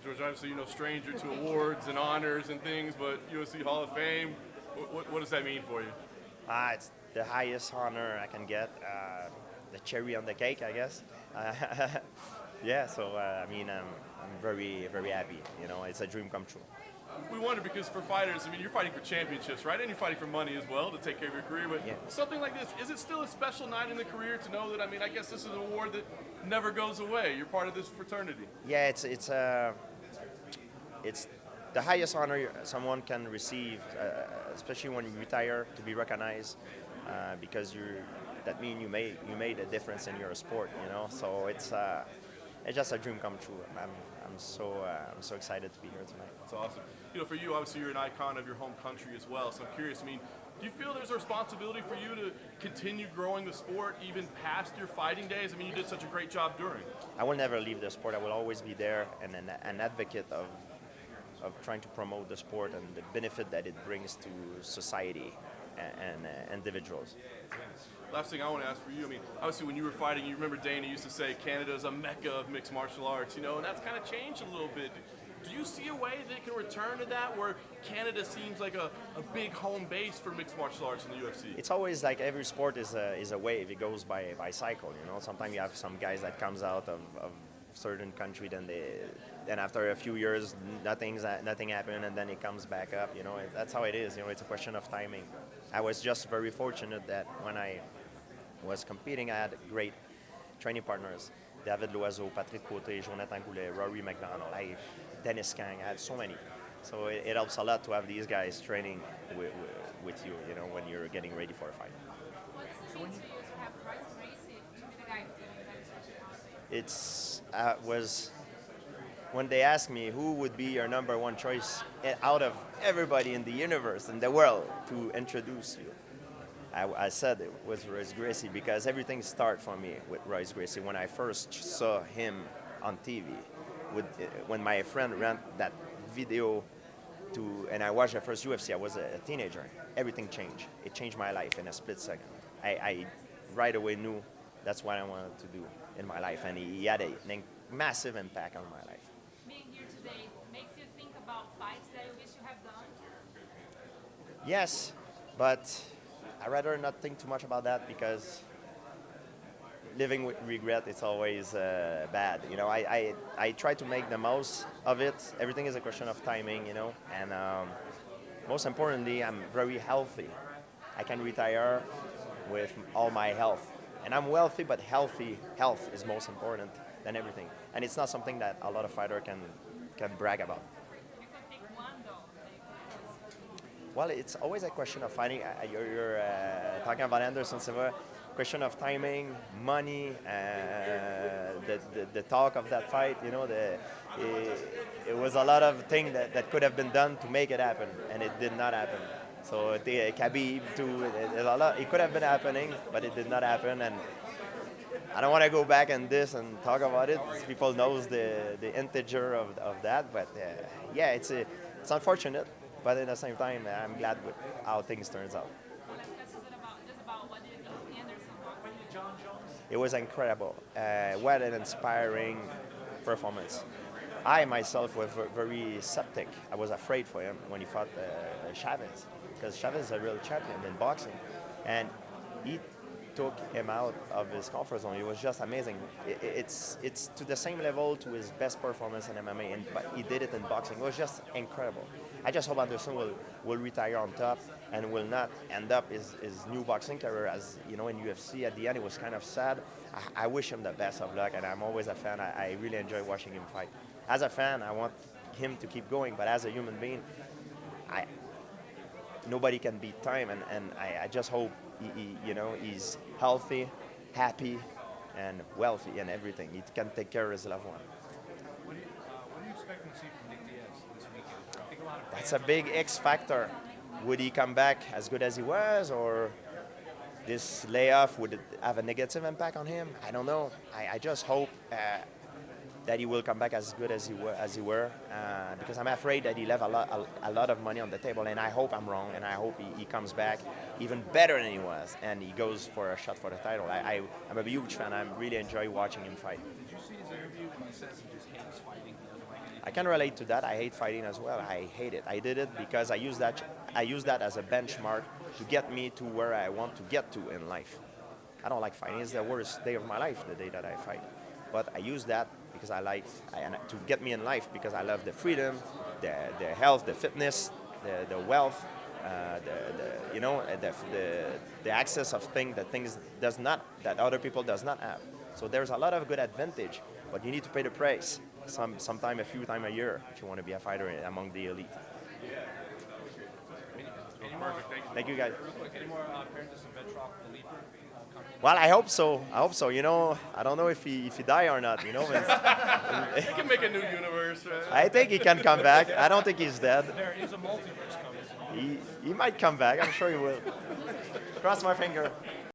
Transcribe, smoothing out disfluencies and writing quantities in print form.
George, obviously, stranger to awards and honors and things, but UFC Hall of Fame, what does that mean for you? It's the highest honor I can get, the cherry on the cake, I guess. Yeah, so I'm very, very happy. It's a dream come true. We wonder because for fighters, you're fighting for championships, right? And you're fighting for money as well to take care of your career. But something like this, is it still a special night in the career to know that, I guess this is an award that never goes away. You're part of this fraternity. Yeah, it's the highest honor someone can receive, especially when you retire, to be recognized, because that means you made a difference in your sport. So it's just a dream come true. I'm so excited to be here tonight. That's awesome. For you, obviously, you're an icon of your home country as well. So I'm curious. Do you feel there's a responsibility for you to continue growing the sport even past your fighting days? You did such a great job during. I will never leave the sport. I will always be there and an advocate of trying to promote the sport and the benefit that it brings to society and individuals. Last thing I want to ask for you, obviously when you were fighting, you remember Dana used to say Canada is a mecca of mixed martial arts, and that's kind of changed a little bit. Do you see a way that it can return to that, where Canada seems like a big home base for mixed martial arts in the UFC? It's always like every sport is a wave. It goes by cycle. Sometimes you have some guys that comes out of certain country, then after a few years nothing happened, and then it comes back up. That's how it is. It's a question of timing. I was just very fortunate that when I was competing, I had great training partners: David Loiseau, Patrick Côté, Jonathan Goulet, Rory McDonald, Dennis Kang. I had so many. So it helps a lot to have these guys training with you, when you're getting ready for a fight. What's the mean to you to have Royce Gracie to be the guy was when they asked me who would be your number one choice out of everybody in the universe, in the world, to introduce you, I said it was Royce Gracie, because everything started for me with Royce Gracie when I first saw him on TV. When my friend ran that video and I watched the first UFC, I was a teenager. Everything changed. It changed my life in a split second. I right away knew that's what I wanted to do in my life, and he had a massive impact on my life. Being here today makes you think about fights that you wish you have done? Yes, but I'd rather not think too much about that, because living with regret, it's always bad. I try to make the most of it. Everything is a question of timing, and most importantly, I'm very healthy. I can retire with all my health. And I'm wealthy, but health is most important than everything. And it's not something that a lot of fighters can brag about. You could pick one, though. Well, it's always a question of fighting. You're talking about Anderson Silva. Question of timing, money, the talk of that fight. It was a lot of things that could have been done to make it happen, and it did not happen. So Khabib too, it could have been happening, but it did not happen. And I don't want to go back on this and talk about it. People knows the integer of that, but yeah, it's unfortunate. But at the same time, I'm glad with how things turns out. What do you think of Anderson boxing? It was incredible. What an inspiring performance. I myself was very skeptic. I was afraid for him when he fought Chavez, because Chavez is a real champion in boxing, and he took him out of his comfort zone. It was just amazing. It's to the same level to his best performance in MMA, but he did it in boxing. It was just incredible. I just hope Anderson will retire on top and will not end up his new boxing career as in UFC. At the end, it was kind of sad. I wish him the best of luck, and I'm always a fan. I really enjoy watching him fight. As a fan, I want him to keep going, but as a human being, nobody can beat time, and I just hope he's healthy, happy, and wealthy, and everything. He can take care of his loved one. What do you expect to see from Nick Diaz this weekend? I think a lot of That's a big X factor. Would he come back as good as he was, or this layoff would have a negative impact on him? I don't know. I just hope that he will come back as good as he were, because I'm afraid that he left a lot of money on the table, and I hope I'm wrong, and I hope he comes back even better than he was, and he goes for a shot for the title. I'm a huge fan. I really enjoy watching him fight. Did you see his interview when he says he just hates fighting? He doesn't like anything? I can relate to that. I hate fighting as well. I hate it. I did it because I use that as a benchmark to get me to where I want to get to in life. I don't like fighting. It's the worst day of my life, the day that I fight. But I use that because to get me in life, because I love the freedom, the health, the fitness, the wealth, the access of things that other people does not have. So there's a lot of good advantage, but you need to pay the price. Sometime a few times a year if you want to be a fighter among the elite. Thank you guys. Real quick, any more appearances of Vetrov, the leaper? Well, I hope so. You know, I don't know if he die or not. You know, He can make a new universe, right? I think he can come back. I don't think he's dead. There is a multiverse coming. He might come back. I'm sure he will. Cross my finger.